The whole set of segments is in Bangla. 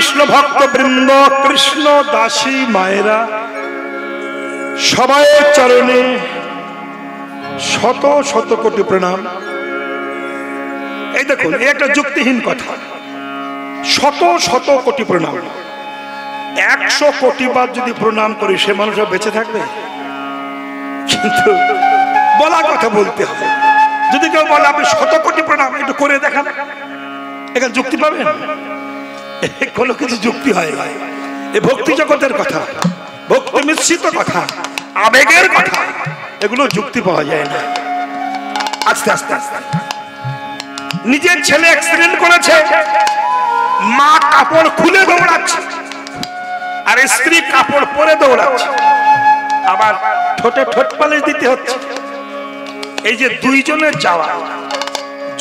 কৃষ্ণ ভক্ত বৃন্দ, কৃষ্ণ দাসী মায়েরা, সবাই চরণে শত শত কোটি প্রণাম। এই দেখুন, একটা যুক্তিহীন কথা। শত শত কোটি প্রণাম, 100 কোটি বার যদি প্রণাম করি সে মানুষ বেঁচে থাকবে? কিন্তু বলা কথা বলতে হবে। যদি কেউ বলে আপনি 100 কোটি প্রণাম, একটু করে দেখান, এখানে যুক্তি পাবেন? কোনো কিছু যুক্তি হয় না। এই ভক্তি জগতের কথা, ভক্তি মিশ্রিত কথা, আবেগের কথা, এগুলো যুক্তি পাওয়া যায় না। আস্তে আস্তে আস্তে নিজের ছেলে অ্যাক্সিডেন্ট করেছে, মা কাপড় খুলে দৌড়াচ্ছে আর স্ত্রী কাপড় পরে দৌড়াচ্ছে, আবার ঠোঁটে ঠোঁট পালিশ দিতে হচ্ছে। এই যে দুইজনের যাওয়া,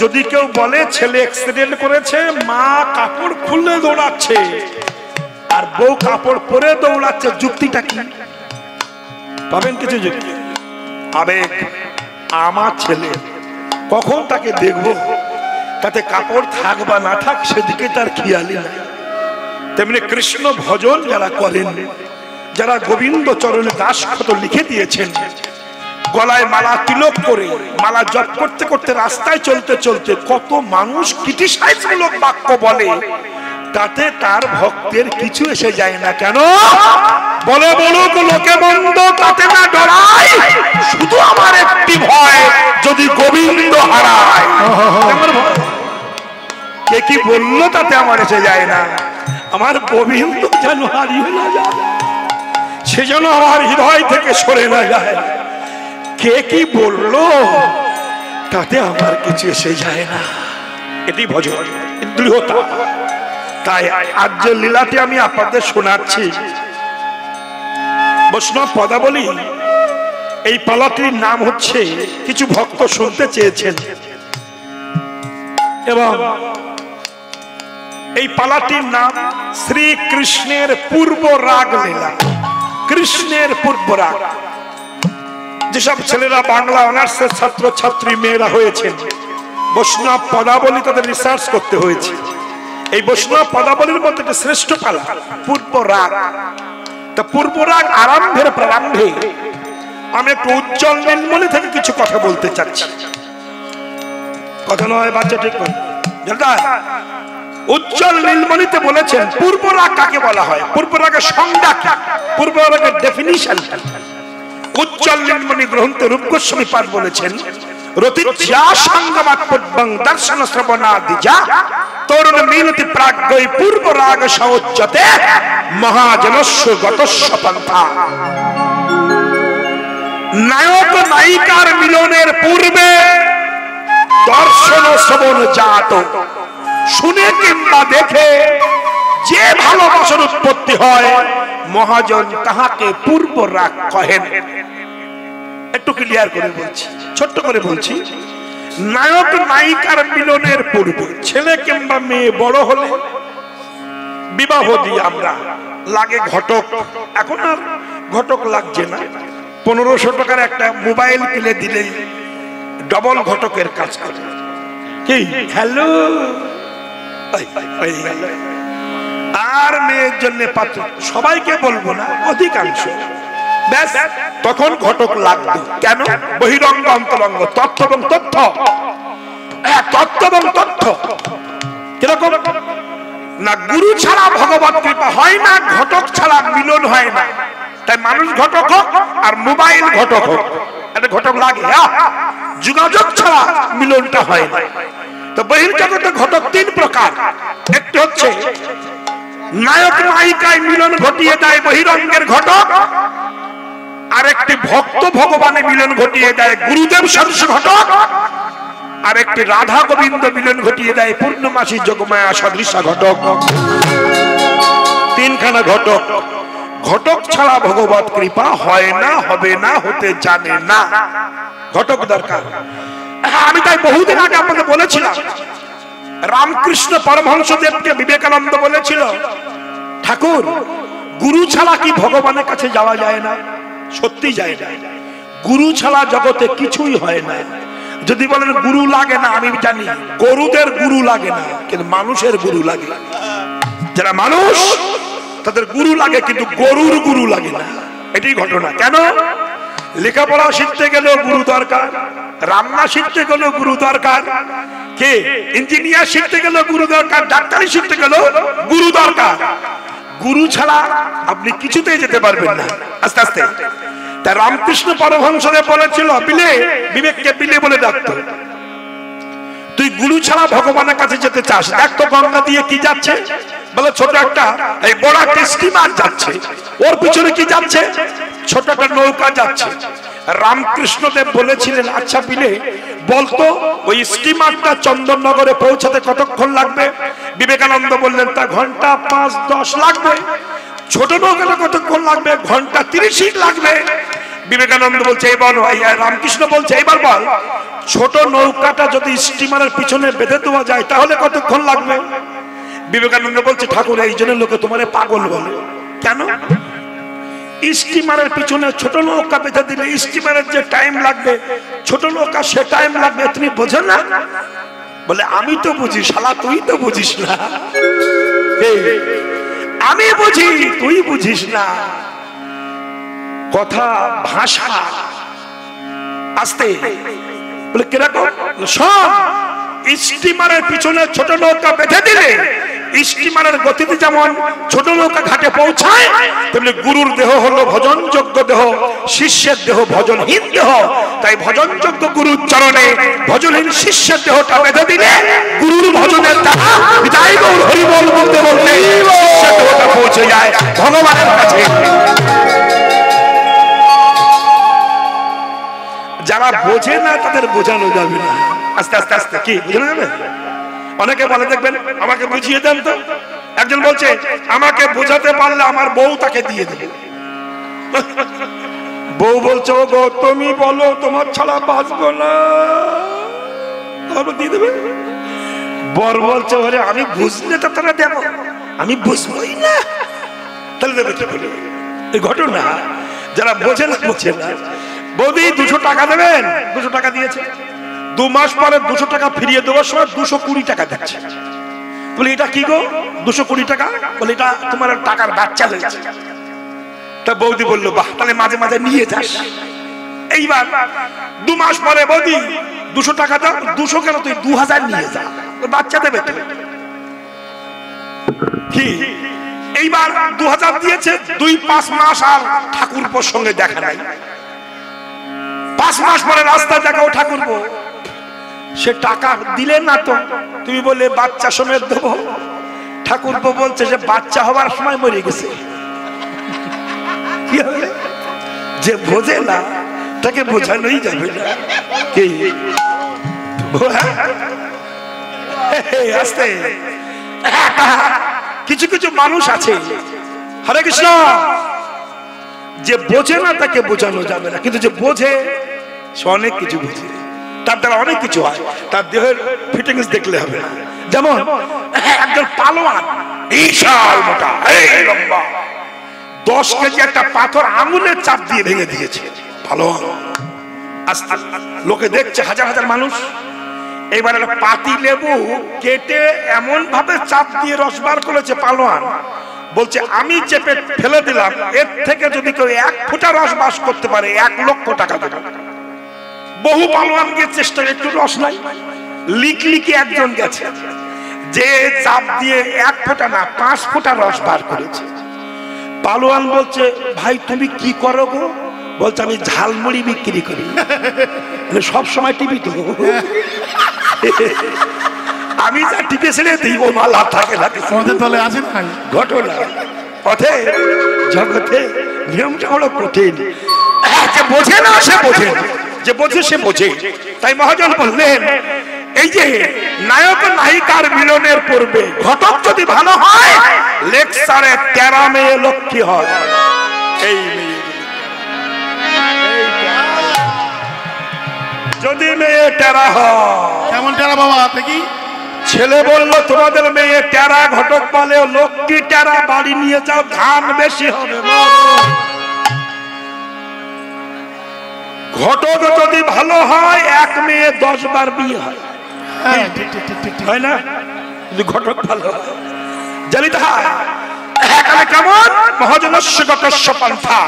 যদি কেউ বলে ছেলে অ্যাক্সিডেন্ট করেছে, মা কাপড় খুলে দৌড়াচ্ছে আর বউ কাপড় পরে দৌড়াচ্ছে, যুক্তিটা কি পাবেন? কিছু যুক্তি? আবেগ। আমার ছেলে, কখন তাকে দেখবো, তাতে কাপড় থাক বা না থাক সেদিকে তার খেয়ালই নাই। তেমনি কৃষ্ণ ভজন যারা করেন, যারা গোবিন্দ চরণে দাসখত লিখে দিয়েছেন, গলায় মালা তিলক করে মালা জপ করতে করতে রাস্তায় চলতে চলতে কত মানুষ ক্রিটিসাইজমূলক বাক্য বলে, তাতে তার ভক্তের কিছু এসে যায় না। কেন? বলে বলুক লোকে মন্দ, তাতে না ডরাই, শুধু আমার একটি ভয়, যদি গোবিন্দ হারায়। কে কি বললো তাতে আমার এসে যায় না, আমার গোবিন্দ যেন হারিয়ে না যায়, সেজন্য আমার হৃদয় থেকে সরে না যায়। কে কি বললো তাতে আমার কিছু এসে যায় না, এটি ভজন, দৃঢ়তা। তাই আজ যে লীলাটি আমি আপনাদের শোনাচ্ছি, বৈষ্ণব পদাবলী, এই পালাটির নাম হচ্ছে, কিছু ভক্ত শুনতে চেয়েছেন, এবং এই পালাটির নাম শ্রীকৃষ্ণের পূর্ব রাগ লীলা। কৃষ্ণের পূর্ব রাগ। যেসব ছেলেরা বাংলা অনার্সের ছাত্র ছাত্রী মেয়েরা হয়েছেন, বৈষ্ণব পদাবলী তাদের রিসার্চ করতে হয়েছে। এই বৈষ্ণব পদাবলীর মধ্যে একটা শ্রেষ্ঠ পালা পূর্ব রাগ। তা পূর্ব রাগ আরম্ভের প্রারম্ভে আমি একটু উজ্জ্বল নীলমণি থেকে কিছু কথা বলতে চাচ্ছি। কথা নয় বাচ্চা, ঠিক করে উজ্জ্বল নীলমণিতে বলেছেন পূর্ব রাগ কাকে বলা হয়, পূর্ব রাগের সংজ্ঞা কি, পূর্ব রাগের ডেফিনিশন। উজ্জ্বল নীলমণি গ্রন্থে রূপ গোস্বামী পাদ বলেছেন, রতিজ্ঞা সংগমাৎ পূর্বং দর্শন শ্রবণাদিজা তরুণ মিনতি প্রাজ্ঞৈ পূর্ব রাগ সৌজ্জতে মহাজনস্য গতস্য পন্থা। নায়ক নায়িকার মিলনের পূর্বে দর্শন শ্রবণ জাত, শুনে কিংবা দেখে যে ভালোবাসার উৎপত্তি হয়, মহাজন তাহাকে পূর্ব রাগ কহেন। একটু ক্লিয়ার করে বলছি, ছোট্ট করে বলছি। নায়ক নায়িকার মিলনের পূর্বে ছেলে কিংবা মেয়ে বড় হলে বিবাহ দিই আমরা, লাগে ঘটক। এখন আর ঘটক লাগছে না, 1500 টাকার একটা মোবাইল কিনে দিলেই ডবল ঘটকের কাজ করে। কি হ্যালো, আর মেয়ের জন্য পাত্র, সবাইকে বলবো না, অধিকাংশ, ব্যাস তখন ঘটক লাগতো। কেন? বহিরঙ্গ অন্তরঙ্গ, তথ্য এবং তথ্য, তথ্য এবং তথ্য। কিরকম না, গুরু ছাড়া ভগবত কৃপা হয় না, ঘটক ছাড়া মিলন হয় না। তাই মানুষ ঘটক হোক আর মোবাইল ঘটক হোক, একটা ঘটক লাগে, যোগাযোগ ছাড়া মিলনটা হয় না। তো বহির্জগতে ঘটক 3 প্রকার। একটি হচ্ছে নায়ক নায়িকায় মিলন ঘটিয়ে দেয় বহিরঙ্গের ঘটক, আর একটি ভক্ত ভগবানে মিলন ঘটিয়ে দেয় গুরুদেব সদৃশ ঘটক, আর একটি রাধা গোবিন্দ মিলন ঘটিয়ে দেয় পূর্ণমাসী যোগমায়া সদৃশ ঘটক। 3খানা ঘটক। ঘটক ছাড়া ভগবত কৃপা হয় না, হবে না, হতে জানে না। ঘটক দরকার। আমি তাই বহুদিন আগে আপনাকে বলেছিলাম, রামকৃষ্ণ পরমহংসদেবকে বিবেকানন্দ বলেছিল, ঠাকুর গুরু ছাড়া কি ভগবানের কাছে যাওয়া যায় না? সত্যি যায় না। গুরু ছাড়া জগতে কিছুই হয় না। যদি বলেন গুরু লাগে না, আমি জানি গরুদের গুরু লাগে না, কিন্তু মানুষের গুরু লাগে। যারা মানুষ তাদের গুরু লাগে, কিন্তু গরুর গুরু লাগে না। এটাই ঘটনা। কেন? লেখাপড়া শিখতে গেলেও গুরু দরকার, রান্না শিখতে গেলেও গুরু দরকার, কে ইঞ্জিনিয়ার শিখতে গেলেও গুরু দরকার, ডাক্তারি শিখতে গেলেও গুরু দরকার। গুরু ছাড়া আপনি কিছুতেই যেতে পারবেন না আস্তে আস্তে। তাই রামকৃষ্ণ পরমহংসদেব বলেছিল, বিলে বিবেককে বিলে বলে ডাকতো। তুই গুরু ছাড়া ভগবানের কাছে যেতে চাস, দেখ তো গঙ্গা দিয়ে কি যাচ্ছে, বলে ছোট একটা এই বড় একটা স্টিমার যাচ্ছে, ওর পিছনে কি যাচ্ছে, ছোট একটা নৌকা যাচ্ছে। রামকৃষ্ণদেব বলেছিলেন, আচ্ছা বিলে বলতো ওই স্টিমারটা চন্দননগরে পৌঁছাতে কতক্ষণ লাগবে? বিবেকানন্দ বললেন, তা ঘন্টা 5-10 লাগবে। ছোট নৌকাটা কতক্ষণ লাগবে? ঘন্টা 30 লাগবে। বিবেকানন্দ বলছে, এবার রামকৃষ্ণ বলছে, এবার বল ছোট নৌকাটা যদি স্টিমারের পিছনে বেঁধে দেওয়া যায় তাহলে কতক্ষণ লাগবে? বিবেকানন্দ বলছে, ঠাকুর এই জন্য লোকে তোমারে পাগল বলে। কেন? স্টিমারের পিছনে ছোট নৌকা বেঁধে দিলে স্টিমারের যে টাইম লাগবে, ছোট নৌকা সে টাইম লাগবে, তুমি বোঝো না? বলে, আমি তো বুঝি শালা, তুই তো বুঝিস না। আমি বুঝি, তুই বুঝিস না। কথা ভাষা আস্তে বলে কিরকম? সব স্টিমারের পিছনে ছোট নৌকা বেঁধে দিলে স্টিমারের গতিতে যেমন ছোট নৌকা ঘাটে পৌঁছায়, তেমনি গুরুর দেহ হলো ভজনযোগ্য দেহ, শিষ্যের দেহ ভজনহীন দেহ। তাই ভজনযোগ্য গুরুর চরণে ভজনহীন শিষ্যের দেহটা বেঁধে দিলে গুরুর ভজনের দ্বারা বিদায় গৌর হরি বল বলতে বলতে শিষ্যের দেহটা পৌঁছে যায় ভগবানের কাছে। যারা বোঝে না তাদের বোঝানো যাবে না। আস্তে আস্তে আস্তে কি বোঝানো যাবে? অনেকে বলে, দেখবেন আমাকে বুঝিয়ে দেন তো। একজন বলছে, আমাকে বোঝাতে পারলে আমার বউ তাকে দিয়ে দেবে। বউ বলছে, ও গো তুমি বলো, তোমার ছাড়া বাঁচবো না, দিয়ে দেবে। বর বলছে, ওরে আমি বুঝলে তো তারা দেবো, আমি বুঝবোই না, তাহলে দেবে কি বলে? এই ঘটনা যারা বোঝে না বোঝে না। বৌদি 200 টাকা দেবেন, 200 টাকা দিয়েছে। 2 মাস পরে 200 টাকা ফিরিয়ে দেওয়ার সময় 220 টাকা দিচ্ছে। বলে, এটা কি গো 220 টাকা? বলে, এটা তোমার টাকার বাচ্চা হয়েছে। তা বৌদি বললো, বাহ, তাহলে মাঝে মাঝে নিয়ে যাস। এইবার 2 মাস পরে, বৌদি 200 টাকা দাও। 200 কেন, তুই 2000 নিয়ে যা, বাচ্চা দেবে তো। কি এইবার 2000 দিয়েছে। 2-5 মাস আর ঠাকুরপোর সঙ্গে দেখা নাই। 5 মাস পরে রাস্তা দেখাও ঠাকুরপো, সে টাকা দিলে না তো। তুমি বলে বাচ্চা সমেত দেবো। ঠাকুরপো বলছে যে বাচ্চা হওয়ার সময় মরে গেছে। যে বোঝে না তাকে বোঝানোই যাবে না। কি আস্তে কিছু কিছু মানুষ আছে, হরে কৃষ্ণ, যে বোঝে না তাকে বোঝানো যাবে না, কিন্তু যে বোঝে সে অনেক কিছু বুঝে, তার দ্বারা অনেক কিছু হয়। তার দেহের ফিটিংস দেখলে হবে না। যেমন একজন পালোয়ান, বিশাল মোটা, এই লম্বা, 10 কেজি একটা পাথর আঙুলের চাপ দিয়ে ভেঙে দিয়েছে পালোয়ান। আস্তে লোকে দেখছে, হাজার হাজার মানুষ। এবার একটা পাতি লেবু কেটে এমন ভাবে চাপ দিয়ে রস বার করেছে পালোয়ান, বলছে আমি চেপে ফেলে দিলাম, এর থেকে যদি কেউ 1 ফোঁটা রস বাস করতে পারে 1 লক্ষ টাকা দেবে। বহু পালোয়ান গিয়ে চেষ্টা, একটু রস নাই। লিকলিকে একজন গেছে, যে চাপ দিয়ে 1 ফোঁটা না 5 ফোঁটা রস বার করেছে। পালোয়ান বলছে, ভাই তুমি কি করো গো? বলছে, আমি ঝালমুড়ি বিক্রি করি। সব সময় টিভি তো আমি যা টিপে ছেড়ে দিই ও মাল আর থাকে না। ঘটনা পথে জগতে নিয়মটা হলো কঠিন। যে বোঝে না সে বোঝে, যে বোঝে সে বোঝে। তাই মহাজন বললেন, এই যে নায়ক নায়িকার মিলনের পূর্বে ঘটক যদি ভালো হয়, লেকচারে 13 মেয়ে লক্ষ্মী হয়। এই যদি মেয়ে টেরা হয়, কেমন টেরা বাবা দেখি? ছেলে বললো তোমাদের মেয়ে টেরা, ঘটক বলে লক্ষ্মী টেরা, বাড়ি নিয়ে যাও, ধান বেশি হবে। ঘটক যদি ভালো হয় 1 মেয়ে 10 বার বিয়ে হয়, হয় না? যদি ঘটক ভালো হয়, জানিতে হয় এখানে কেমন মহাজনস্য গতস্য পন্থা,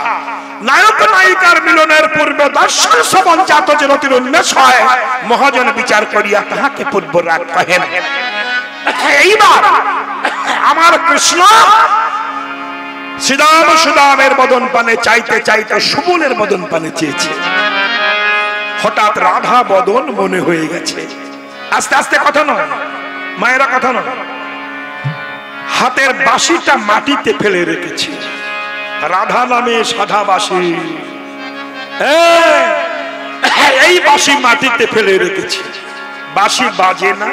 নায়ক নায়িকার মিলনের পূর্বে দর্শন শ্রবণ জাত যে রতির উন্মেষ হয়, মহাজন বিচার করিয়া তাহাকে পূর্ব রাগ কহেন। এইবার আমার কৃষ্ণ শ্রীরাম সুদামের বদন পানে চাইতে চাইতে সুবলের বদন পানে চেয়েছে। হঠাৎ রাধা বদন মনে হয়ে গেছে। আস্তে আস্তে কথা নয় মায়েরা, কথা নয়, হাতের বাঁশিটা মাটিতে ফেলে রেখেছে। রাধা নামে সাধা বাঁশি, এই বাঁশি মাটিতে ফেলে রেখেছে। বাঁশি বাজে না।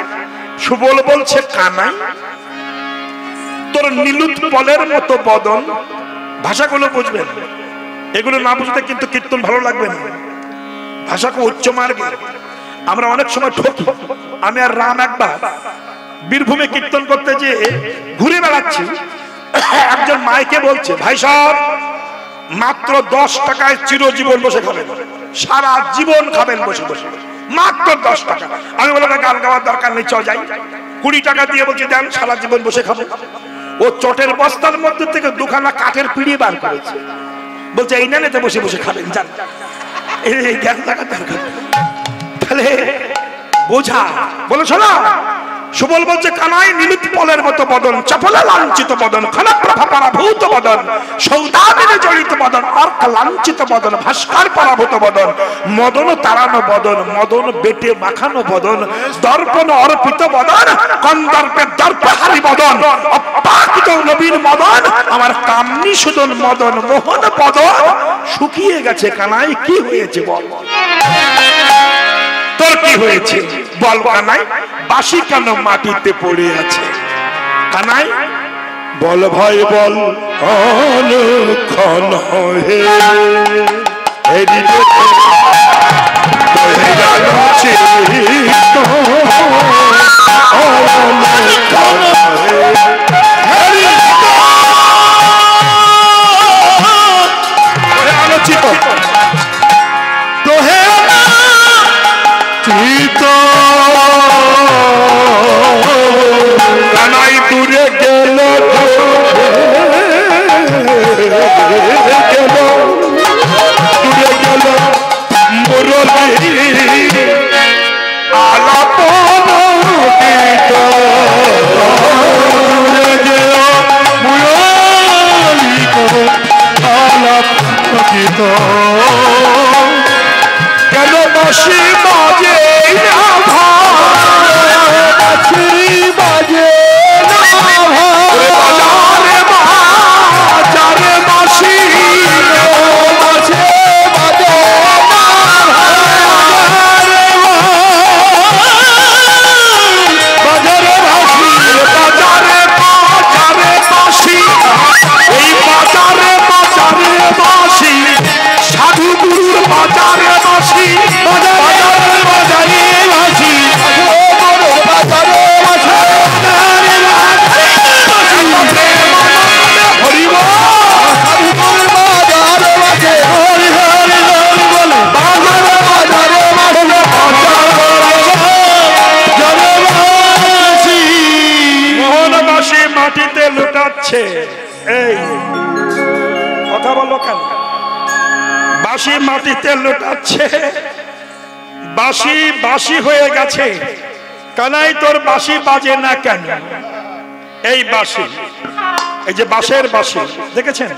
সুবল বলছে কানাই তোর নীলুৎ পলের মতো বদন। ভাষাগুলো বুঝবেন, এগুলো না বুঝতে কিন্তু কীর্তন ভালো লাগবে না। ভাষাকে উচ্চ মার্গে আমরা অনেক সময় ঠকি। আমি আর রাম একবার বীরভূমে কীর্তন করতে যে ঘুরে বেড়াচ্ছি, একজন মাইকে বলছে ভাই সাহেব মাত্র 10 টাকায় চিরজীবন বসে খাবেন, সারা জীবন খাবেন বসে বসে, মাত্র 10 টাকা। আমি বললাম গান গাওয়ার দরকার নেই, চল যাই। 20 টাকা দিয়ে বলছি দেন, সারা জীবন বসে খাবো। ও চটের বস্তার মধ্যে থেকে 2খানা কাঠের পিঁড়ি বার করেছে, বলছে এই নেতে বসে বসে খাবেন, যান। এই জ্ঞান থাকার দরকার। তাহলে বোঝা বলে শোনা। সুবল বলছে কানাই নীলুৎ পলের মতো বদন, চপলা লাঞ্ছিত বদন, খনপ্রভা পরাভূত বদন, সৌদামিনে জড়িত বদন, অর্ক লাঞ্ছিত বদন, ভাস্কর পরাভূত বদন, মদন তারানো বদন, মদন বেটে মাখানো বদন, দর্পণ অর্পিত বদন, কন্দর্পের দর্পহারি বদন, অপাকিত নবীন মদন, আমার কামনি সুদন মদন মোহন বদন শুকিয়ে গেছে। কানাই কি হয়েছে বল, তোর কি হয়েছে বল কানাই? বাঁশি কেন মাটিতে পড়ে আছে? কানাই বল ভাই বল, অনুক্ষণ হে আলোচিত তোহে কানাই দূরে গেল দূরে গেল মুরলী আলাপন গীত, দূরে গেল মুরলী আলাপন গীত। কেন বাঁশি বাজে না বাঁশি বাজে না বাজারে বাজারে বাঁশি বাজে বাজে না বাজারে বাঁশি বাজারে বাজারে বাঁশি, এই বাজারে বাজারে বাঁশি, সাধু গুরুর বাজারে বাঁশি, বাজারে বাজারে বাঁশি, বাজারে মোহনবাসী মাটিতে লুটাচ্ছে। এই কথা বলো কেন? বাঁশি মাটিতে লুটাচ্ছে, বাঁশি বাঁশি হয়ে গেছে। কানাই তোর বাঁশি বাজে না কেন? এই বাঁশি, এই যে বাঁশের বাঁশি দেখেছেন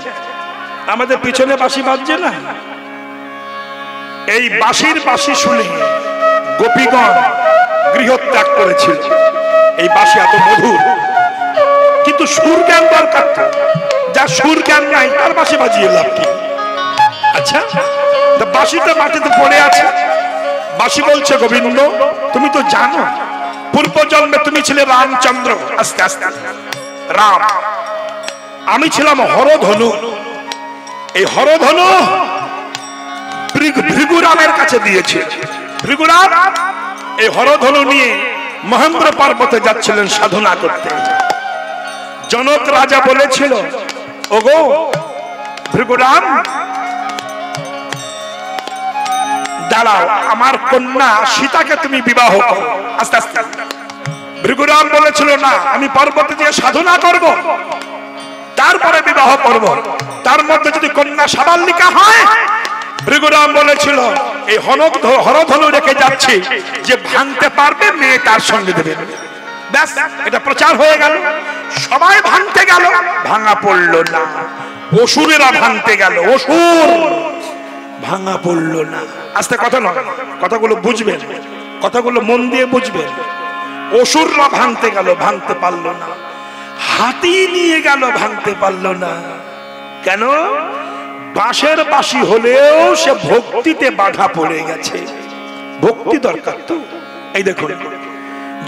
আমাদের পিছনে বাঁশি বাজছে না, এই বাঁশির বাঁশি শুনে গোপীগণ গৃহত্যাগ করেছিল। এই বাঁশি এত মধুর, কিন্তু সুর জ্ঞান দরকার। যা সুর জ্ঞান নাই তার বাঁশি বাজিয়ে লাভ কি? আচ্ছা, বাঁশিটা মাটিতে পড়ে আছে। বাঁশি বলছে গোবিন্দ তুমি তো জানো পূর্ব জন্মে তুমি ছিলে রামচন্দ্র, আস্তে আস্তে রাম, আমি ছিলাম হরধনু। এই হরধনু ভৃগুরামের কাছে দিয়েছে। ভৃগুরাম এই হরধনু নিয়ে মহেন্দ্র পর্বতে যাচ্ছিলেন সাধনা করতে। জনক রাজা বলেছিল ওগো ভৃগুরাম দাঁড়াও, আমার কন্যা সীতাকে তুমি বিবাহ করো। আস্তে আস্তে ভৃগুরাম বলেছিল না, আমি পর্বতে গিয়ে সাধনা করব, তারপরে বিবাহ করব, তার মধ্যে যদি কন্যা সাবালিকা হয়। ভৃগুরাম বলেছিল এই হরধনু রেখে যাচ্ছি, যে ভাঙতে পারবে মেয়ে তার সঙ্গে দেবে। ব্যাস, এটা প্রচার হয়ে গেল, সবাই ভাঙতে গেল, ভাঙা পড়ল না। অসুরেরা ভাঙতে গেল, অসুর, ভাঙা পড়ল না। আস্তে কথা নয়, কথাগুলো বুঝবেন, কথাগুলো মন দিয়ে বুঝবেন। অসুররা ভাঙতে গেল, ভাঙতে পারল না। হাতি নিয়ে গেল, ভাঙতে পারল না। কেন? বাঁশের বাঁশি হলেও সে ভক্তিতে বাধা পড়ে গেছে। ভক্তি দরকার তো। এই দেখুন,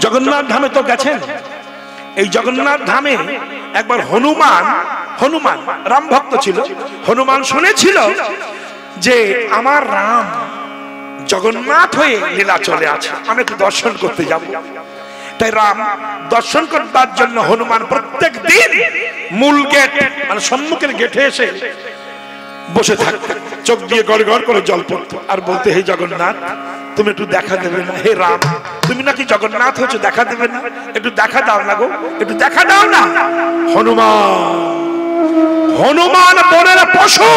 জগন্নাথ ধামে তো গেছেন। এই জগন্নাথ ধামে একবার হনুমান রাম ভক্ত ছিল। হনুমান শুনেছিল যে আমার রাম জগন্নাথ হয়ে লীলা চলে আছে, আমি একটু দর্শন করতে যাব। তাই রাম দর্শন করবার জন্য হনুমান প্রত্যেক দিন মূল গেট মানে সম্মুখের গেটে এসে বসে থাকতেন, চোখ দিয়ে গড় গড় করে জল পড়তো আর বলতে, হে জগন্নাথ তুমি একটু দেখা দেবে না? হে রাম তুমি নাকি জগন্নাথ হচ্ছে, দেখা দেবে না? একটু দেখা দাও না গো, একটু দেখা দাও না। হনুমান বনের পশু,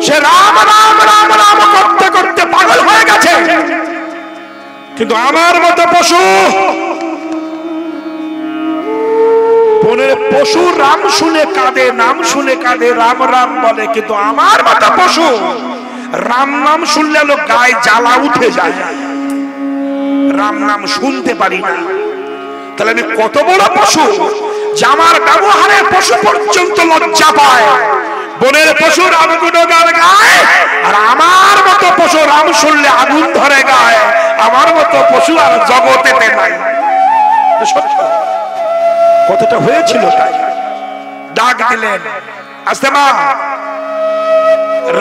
সে রাম রাম রাম রাম করতে করতে পাগল হয়ে গেছে। কিন্তু আমার মতো পশু, বনের পশু রাম শুনে কাঁদে, নাম শুনে কাঁদে, রাম রাম বলে। কিন্তু আমার মতো পশু রাম নাম শুনলে লোক গায়ে জ্বালা উঠে যায়, রাম নাম শুনতে পারি না। তাহলে আমি কত বড় পশু যে আমার ব্যবহারে পশু পর্যন্ত লজ্জা পায়। বনের পশু রাম গুণগান গায়, আর আমার মতো পশু রাম শুনলে আগুন ধরে গায়। আমার মতো পশু আর জগতেতে নাই। সত্য কতটা হয়েছিল তাই। ডাক দিলেন, আস্তে মা।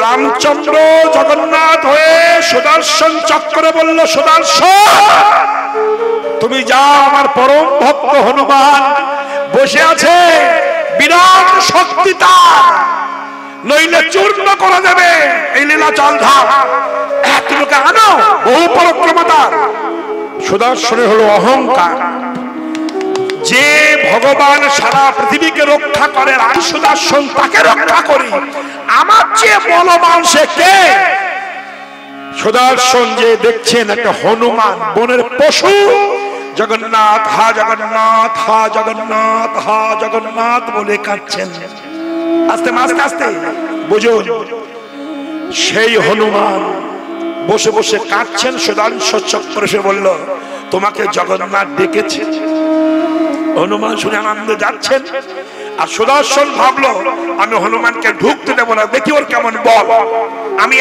রামচন্দ্র জগন্নাথ হয়ে সুদর্শন চক্র বলল, সুদর্শন তুমি যাও, আমার পরম ভক্ত হনুমান বসে আছে, বিরাট শক্তি তার, নইলে চূর্ণ করে দেবে এই লীলাচল ধাম। তুমি আনো, বহু পরাক্রমতা। সুদর্শনের হলো অহংকার। যে ভগবান সারা পৃথিবীকে রক্ষা করে, আর সুদর্শন তাকে রক্ষা করি, আমার চেয়ে বলবান সে কে? সুদর্শন যে দেখছেন একটা হনুমান বনের পশু, জগন্নাথ হা জগন্নাথ হা জগন্নাথ হা জগন্নাথ বলে কাঁদছেন। আস্তে আস্তে আস্তে বুঝুন, সেই হনুমান বসে বসে কাঁদছেন। সুদর্শন চক্র এসে বলল, তোমাকে জগন্নাথ ডেকেছে। হনুমান শুনে আনন্দে যাচ্ছেন। আর সুদর্শন ভাবলো, আমি হনুমানকে ঢুকতে দেবো না, দেখি ওর কেমন বল। আমি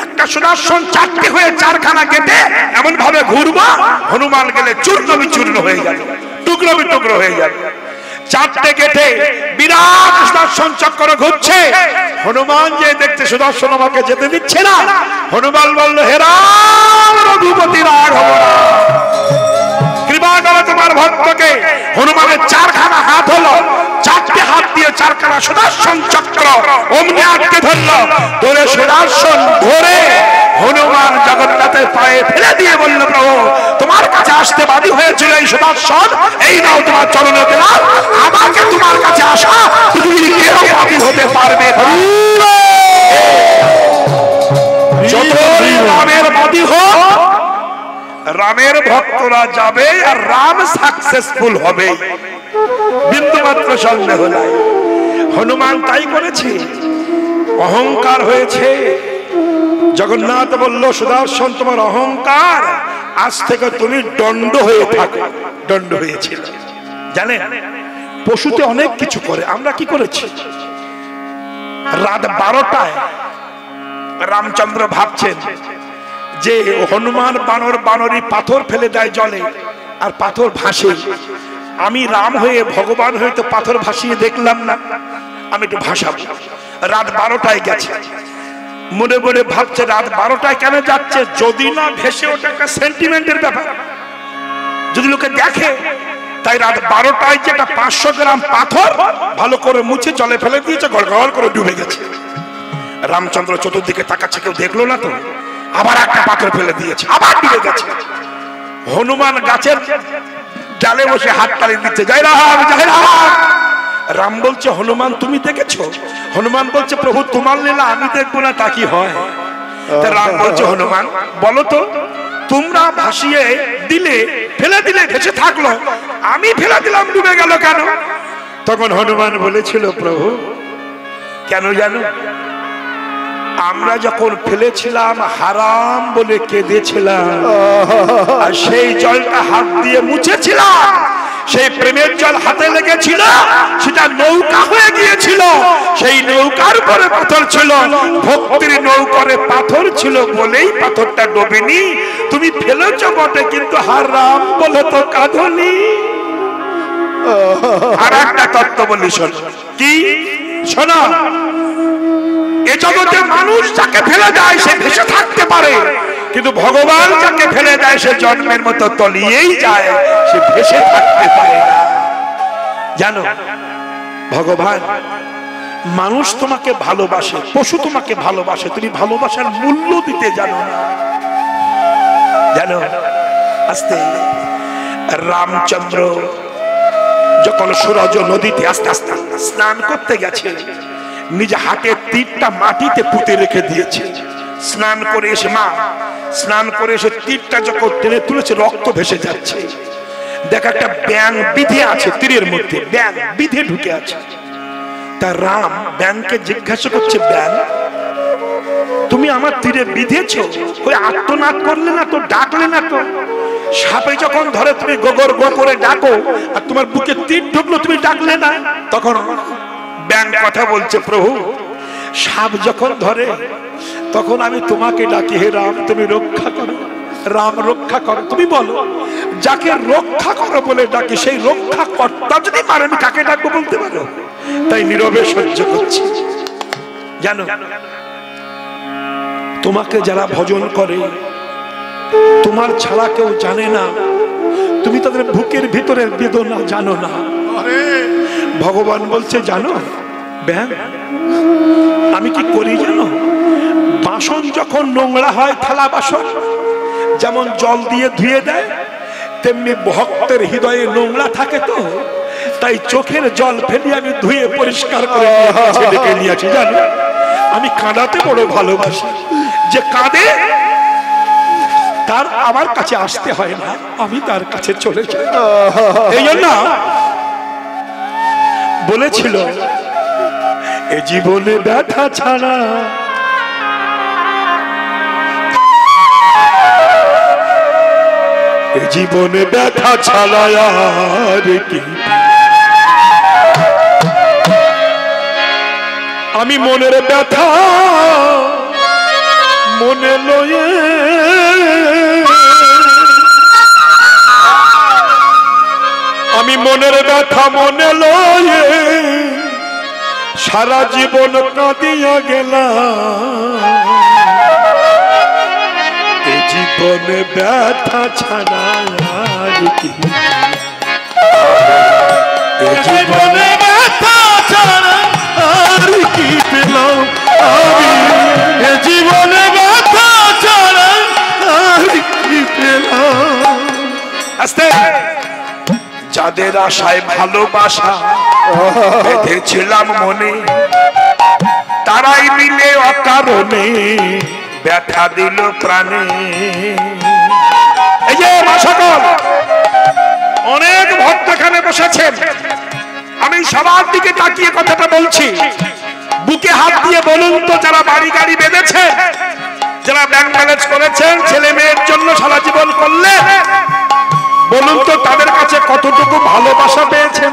একটা সুদর্শন চারটে হয়ে চারখানা গেটে এমন ভাবে ঘুরবো, হনুমান গেলে চূর্ণ বিচূর্ণ হয়ে যাবে, টুকরো বিটুকরো হয়ে যাবে। চারটে গেটে বিরাট সুদর্শন চক্র ঘুরছে। হনুমান যে দেখতে সুদর্শন আমাকে যেতে দিচ্ছে না। হনুমান বলল, হে রাম রঘুপতি রাঘব, কৃপা করো তোমার ভক্তকে। হনুমানের চারখানা হাত হলো, চারটে হাত দিয়ে চারখানা সুদর্শন চক্র অমনি আটকে ধরলো। ধরে সুদর্শন ধরে হনুমান জগন্নাথের পায়ে ফেলে দিয়ে বলল, প্রভু তোমার কাছে আসতে বাদী হয়েছিল এই সুদর্শন, এই নাও তোমার চরণে দিলাম। আমাকে তোমার কাছে আসা পৃথিবীর কেউ বাদী হতে পারবে না। যতই রামের বাদী হোক, রামের ভক্তরা যাবে আর রাম সাকসেসফুল হবে, বিন্দুমাত্র সন্দেহ নাই। হনুমান তাই করেছে, অহংকার হয়েছে। জগন্নাথ বলল, সুদর্শন তোমার অহংকার, আজ থেকে তুমি দণ্ড হয়ে থাকো। দণ্ড হয়েছিল। জানেন, পশুতে অনেক কিছু করে, আমরা কি করেছি? রাত 12টায় রামচন্দ্র ভাবছেন যে হনুমান বানরি পাথর ফেলে দেয় জলে, আর পাথর ভাসে। আমি রাম হয়ে ভগবান হয়ে তো পাথর ভাসিয়ে দেখলাম না, আমি একটু ভাসাবো। রাত 12টায় গেছে, মনে মনে ভাবছে রাত 12টায় কেন যাচ্ছে? যদি না ভেসে ওঠে একটা সেন্টিমেন্টের ব্যাপার, যদি লোকে দেখে। তাই রাত 12টায় যেটা 500 গ্রাম পাথর ভালো করে মুছে জলে ফেলে দিয়েছে, গড়গড় করে ডুবে গেছে। রামচন্দ্র চতুর্দিকে তাকাচ্ছে, কেউ দেখলো না তো। আবার একটা পাথর ফেলে দিয়েছে, আবার ডুবে গেছে। হনুমান গাছের ডালে বসে হাত তালি দিচ্ছে, জয় রাম জয় রাম। রাম বলছে হনুমান তুমি দেখেছো? হনুমান বলছে প্রভু তোমার লীলা আমি দেখবো না তা কি হয়? রাম বলছে হনুমান বলো তো, তোমরা ভাসিয়ে দিলে ফেলে দিলে ভেসে থাকলো, আমি ফেলে দিলাম ডুবে গেল কেন? তখন হনুমান বলেছিল প্রভু কেন জানো, আমরা যখন ফেলেছিলাম হারাম বলে কেঁদেছিলাম, আর সেই জলটা হাত দিয়ে মুছেছিলাম, সেই প্রেমের জল হাতে লেগেছিল, সেটা নৌকা হয়ে গিয়েছিল, সেই নৌকার উপরে পাথর ছিল, ভক্তির নৌকারে পাথর ছিল বলেই পাথরটা ডোবেনি। তুমি ফেলেছ বটে কিন্তু হারাম বলে তো কাঁদনি। আর একটা তত্ত্ব বলি শোন, কি শোনা, এ জগতে মানুষ যাকে ফেলে দেয় সে ভেসে থাকতে পারে, কিন্তু ভগবান যাকে ফেলে দেয় সে জন্মের মতো তলিয়েই যায়, সে ভেসে থাকতে পারে না। জানো ভগবান, মানুষ তোমাকে ভালোবাসে, পশু তোমাকে ভালোবাসে, তুমি ভালোবাসার মূল্য দিতে জানো না। জানো আস্তে রামচন্দ্র যখন সুরজ নদীতে আস্তে আস্তে স্নান করতে গেছে, নিজে হাতের তীরটা মাটিতে পুঁতে রেখে দিয়েছে। স্নান করে এসে স্নান করে এসে তীরটা যখন টেনে তুলেছে রক্ত ভেসে যাচ্ছে, দেখা একটা ব্যাঙ বিধে আছে তীরের মধ্যে, ব্যাঙ বিধে ঢুকে আছে। তা রাম ব্যাঙকে জিজ্ঞাসা করছে, ব্যাঙ তুমি আমার তীরে বিধেছ, ওই আত্মনাদ করলে না তো, ডাকলে না তো? সাপে যখন ধরে তুমি গোগর গো করে ডাকো, আর তোমার বুকে তীর ঢুকলো তুমি ডাকলে না। তখন ব্যাঙ কথা বলছে, প্রভু সাপ যখন ধরে তখন আমি তোমাকে ডাকি, হে রাম তুমি রক্ষা করো, রাম রক্ষা করো। তুমি বলো যাকে রক্ষা করো বলে ডাকি, সেই রক্ষা কর্তা যদি পারে আমি কাকে ডাকবো বলতে পারো? তাই নীরবে সহ্য করছি। জানো তোমাকে যারা ভজন করে তোমার ছাড়া কেউ জানে না, তুমি তাদের বুকের ভিতরের বেদনা জানো না। ভগবান বলছে জানো ব্যাং, আমি কি করি জানো, বাসন যখন নোংরা হয়, থালা বাসন যেমন জল দিয়ে ধুয়ে দেয়, তেমনি ভক্তের হৃদয়ে নোংরা থাকে, তো তাই চোখের জল ফেলি আমি ধুয়ে পরিষ্কার করে নিয়েছি। জানো আমি কাঁদাতে বড় ভালোবাসি, যে কাঁদে তার আমার কাছে আসতে হয় না, আমি তার কাছে চলে যাই। এই জন্য বলেছিল এ জীবনে ব্যথা ছাড়া এ জীবনে ব্যথা ছাড়া আর কি, আমি মনের ব্যথা মনে লয়ে আমি মনের ব্যথা মনে লয়ে সারা জীবন কাঁদিয়া গেলাম, এ জীবনে ব্যথা ছাড়া আর কি, এ জীবনে ব্যথা ছাড়া আর কি পেলাম আমি, এ জীবনে ব্যথা ছাড়া আর কি পেলাম। আস্তে যাদের আশায় ভালোবাসা বেঁধেছিলাম মনে, তারাই মিলে অকারণে ব্যথা দিল প্রাণে। এই যে সকল অনেক ভক্ত এখানে বসেছেন, আমি সবার দিকে তাকিয়ে কথাটা বলছি, বুকে হাত দিয়ে বলুন তো, যারা বাড়ি গাড়ি বেঁধেছেন, যারা ব্যাংক ব্যালেন্স করেছেন, ছেলে মেয়ের জন্য সারা জীবন করলেন, বলুন তো তাদের কাছে কতটুকু ভালোবাসা পেয়েছেন?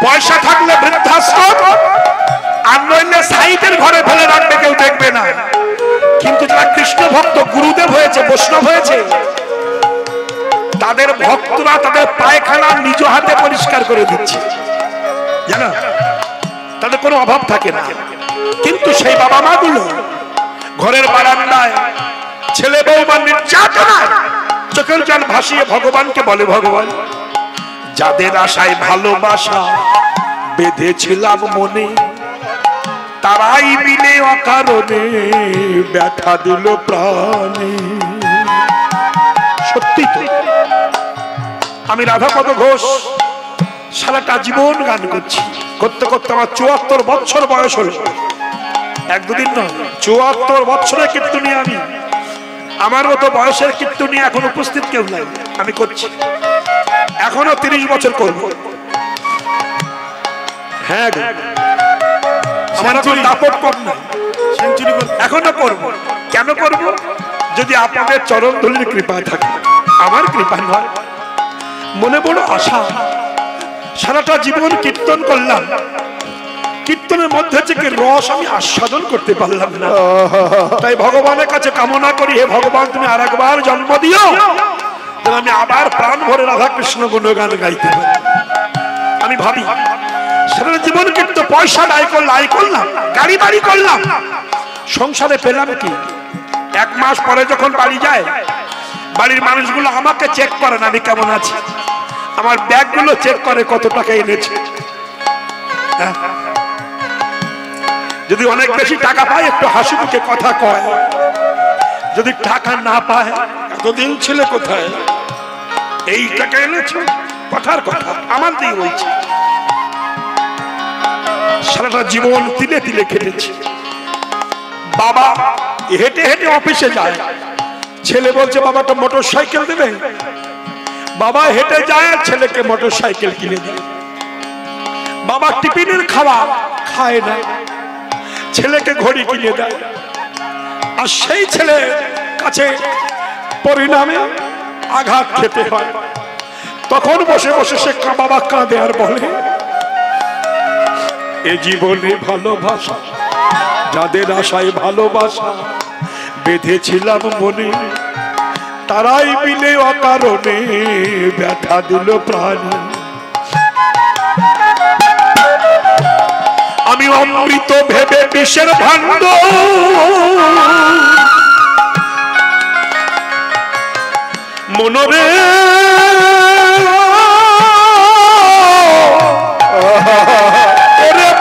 পয়সা থাকলে বৃদ্ধাশ্রম, আর নইলে সাইটের ঘরে ফেলে রাখবে, কেউ দেখবে না। কিন্তু যারা কৃষ্ণ ভক্ত, গুরুদেব হয়েছে, বৈষ্ণব হয়েছে, তাদের ভক্তরা তাদের পায়খানা নিজ হাতে পরিষ্কার করে দিচ্ছে, জানো তাদের কোনো অভাব থাকে না। কিন্তু সেই বাবা মা গুলো ঘরের বারান্দায় ছেলে বউ বা নির্যাতনায় চোখের জল ভাসিয়ে ভগবানকে বলে, ভগবান যাদের আশায় ভালোবাসা বেঁধেছিলাম মনে, তারাই মিলে অকারণে ব্যথা দিল প্রাণে। সত্যি তো আমি রাধাপদ ঘোষ সারাটা জীবন গান করছি, করতে করতে আমার ৭৪ বছর বয়স হল। এক দুদিন নয়, ৭৪ বছরের কীর্তনী আমি। আমার মতো বয়সের কীর্তনী এখন উপস্থিত কেউ নাই, আমি করছি। এখনো ৩০ বছর করবো। হ্যাঁ, আমার এখন দাপট কম না, এখনো করবো। কেন করবো? যদি আপনাদের চরণ ধুলির কৃপা থাকে, আমার কৃপা নয়। মনে বড় আশা, সারাটা জীবন কীর্তন করলাম, কীর্তনের মধ্যে থেকে রস আমি আস্বাদন করতে পারলাম না। তাই ভগবানের কাছে কামনা করি, হে ভগবান, তুমি আর একবার জন্ম দিও, আমি আবার প্রাণ ভরে রাধা কৃষ্ণ গুণগান গাইতে পারি। আমি ভাবি সারা জীবন কিন্তু পয়সা আয় করলাম, গাড়ি বাড়ি করলাম, সংসারে পেলাম কি? 1 মাস পরে যখন বাড়ি যায়, বাড়ির মানুষগুলো আমাকে চেক করে না আমি কেমন আছি, আমার ব্যাগগুলো চেক করে কত টাকা এনেছে। যদি অনেক বেশি টাকা পায় একটু হাসি মুখে কথা কয়, যদি টাকা না পায় এতদিন ছেলে কোথায়, এই টাকা এনেছ, কথার কথা আমার দিয়ে বলছে। সারাটা জীবন তিলে তিলে খেটেছি। বাবা হেঁটে হেঁটে অফিসে যায়, ছেলে বলছে বাবাটা মোটর সাইকেল দেবে, বাবা হেঁটে যায়, ছেলেকে মোটর সাইকেল কিনে দেয়। বাবা টিফিনের খাওয়া খায় না, ছেলেকে ঘড়ি কিনে দেয়। আর সেই ছেলে কাছে পরিণামে আঘাত খেতে হয়। তখন বসে বসে সে বাবা কাঁদে আর বলে, এ জীবনে ভালোবাসা, যাদের আশায় ভালোবাসা বেঁধেছিলাম মনে, তারাই মিলে অকারণে ব্যথা দিল প্রাণে। আমি অমৃত ভেবে বিষের ভাণ্ড, মনরে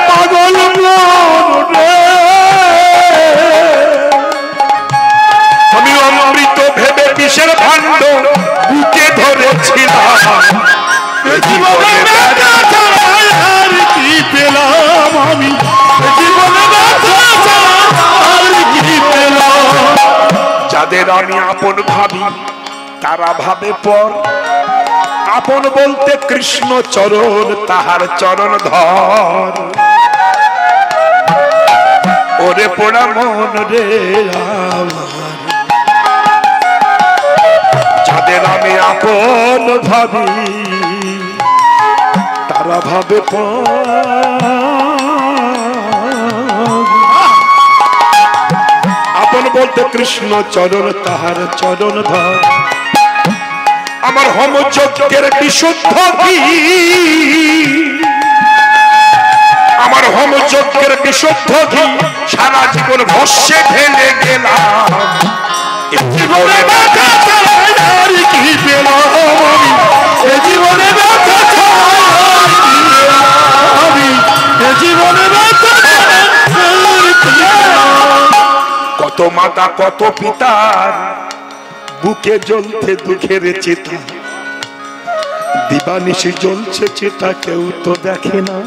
পাগল মনরে, আমি অমৃত ভেবে বিষের ভাণ্ড বুকে ধরেছিলাম, জীবনে ব্যথা ছাড়া আর কি পেলাম আমি, জীবনে ব্যথা ছাড়া আর কি পেলাম। যাদের আমি আপন ভাবি তারা ভাবে পর, আপন বলতে কৃষ্ণ চরণ, তাহার চরণ ধর। ওরে পোড়া মন রে আমার, যাদের আমি আপন ভাবি তারা ভাবে আপন বলতে কৃষ্ণ চরণ, তাহার চরণ ধর। আমার হোমযজ্ঞের বিশুদ্ধ ঘি, আমার হোমযজ্ঞের বিশুদ্ধ ঘি সারা জীবন ভস্যে ঢেলে গেলাম, জীবনে ব্যথা ছাড়া আর কি পেলাম আমি, জীবনে ব্যথা ছাড়া আর কি পেলাম আমি, জীবনে ব্যথা ছাড়া আর কি পেলাম। কত মাতা কত পিতার বুকে জ্বলতে দুঃখের চিতা, দিবানিশি জ্বলছে চিতা, কেউ তো দেখে না।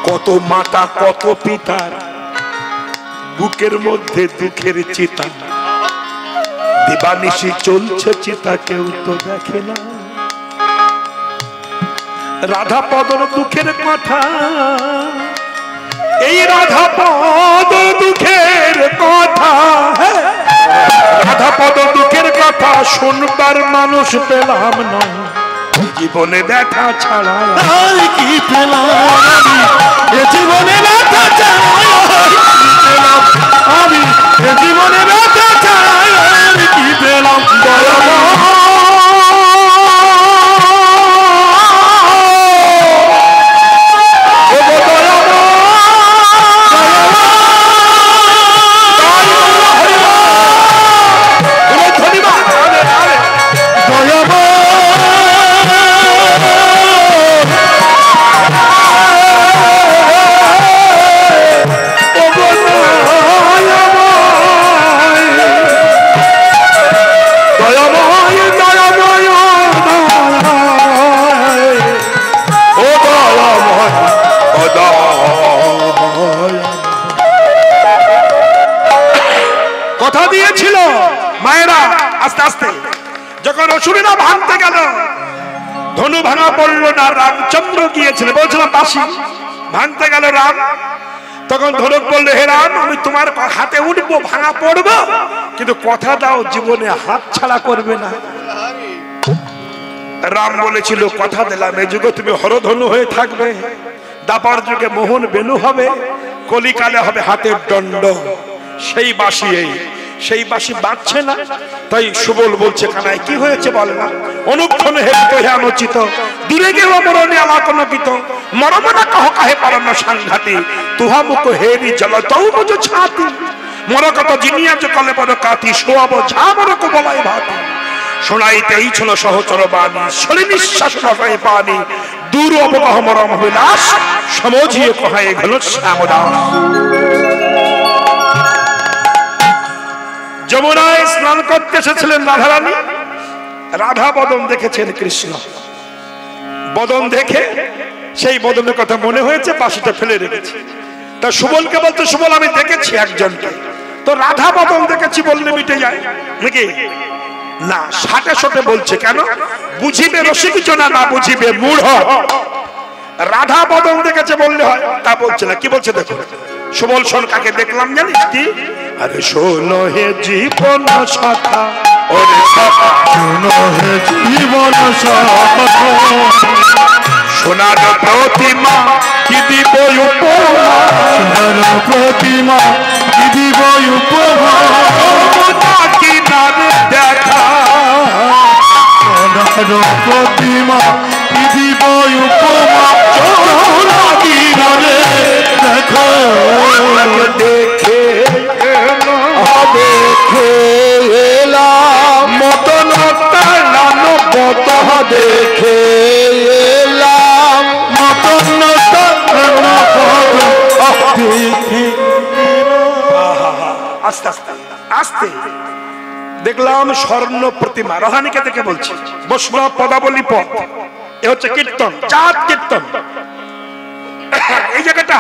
কত মাতা কত পিতার বুকের মধ্যে দুঃখের চিতা, দিবানিশি চলছে চিতা, কেউ তো দেখে না। রাধাপদর দুঃখের কথা, এই রাধাপদ দুঃখের কথা, রাধাপদ দুঃখের কথা শুনবার মানুষ পেলাম না, জীবনে ব্যথা ছাড়া আর কি পেলাম আমি, জীবনে ব্যথা ছাড়া আর কি পেলাম আমি, জীবনে ব্যথা ছাড়া আর কি পেলাম। দশরীরা ভাঙতে গেল, ধনু ভাঙা পড়লো না, রামচন্দ্র গিয়েছিল, বলছিলাম বাসি ভাঙতে গেল রাম। তখন ধনুক বললো, হে রাম, আমি তোমার হাতে উঠবো, ভাঙা পড়বো, কিন্তু কথা দাও জীবনে হাত ছাড়া করবে না। রাম বলেছিল, কথা দিলাম এই যুগে তুমি হরধনু হয়ে থাকবে, দাপার যুগে মোহন বেনু হবে, কলিকালে হবে হাতের দণ্ড। সেই বাঁশি বাজছে না। তাই সুবল বলছে, কানাই কি হয়েছে বল না। অনুক্ষণ হেরিত হে অনুচিত, দূরে গেল মরণে আলাকনপিত, মরমনা কহ কাহে পারন সাংঘাতি, তুহা মুখ হেরি জল তৌ মুজ ছাতি, মরকত জিনিয়া যে কলে বড় কাতি, শোয়াব ঝা মরক বলাই ভাতি, শোনাইতে এই ছিল সহচর বাণী, শরী নিঃশ্বাস রসায় পানি, দূর অবগহ মরম বিলাস, সমঝিয়ে কহায় ঘন শ্যামদাস। যমুনায় স্নান করতে এসেছিলেন রাধারানী, রাধা বদন দেখেছেন কৃষ্ণ, বদন দেখে সেই বদনের কথা মনে হয়েছে, বাঁশিটা ফেলে রেখেছে। তা সুবলকে বলতে, সুবল আমি দেখেছি একজনকে, তো রাধা বদন দেখেছি বললে মিটে যায় নাকি? না, সাটে সাটে বলছে। কেন? বুঝিবে রসিক জনা, না বুঝিবে মূঢ়। রাধা বদন দেখেছে বললে হয়, তা বলছে না। কি বলছে দেখো, সুবল শোন, কাকে দেখলাম জানিস কি? আরে শোনো হে জীবন সখা, ওরে সখা শোনো হে জীবন সখা, সোনার প্রতিমা কি দিব উপমা, সোনার প্রতিমা কি দিব উপমা, কিনারে দেখা সোনার প্রতিমা কি দিব উপমা, কিনারে দেখা দেখে দেখে এলাম, মতন নানো কত দেখে এলাম, মতন আস্তে আস্তে আস্তে দেখলাম স্বর্ণ প্রতিমা। রহানিকে দেখে বলছি, বৈষ্ণব পদাবলী পদ, এ হচ্ছে কীর্তন, চাঁদ কীর্তন। এই জায়গাটা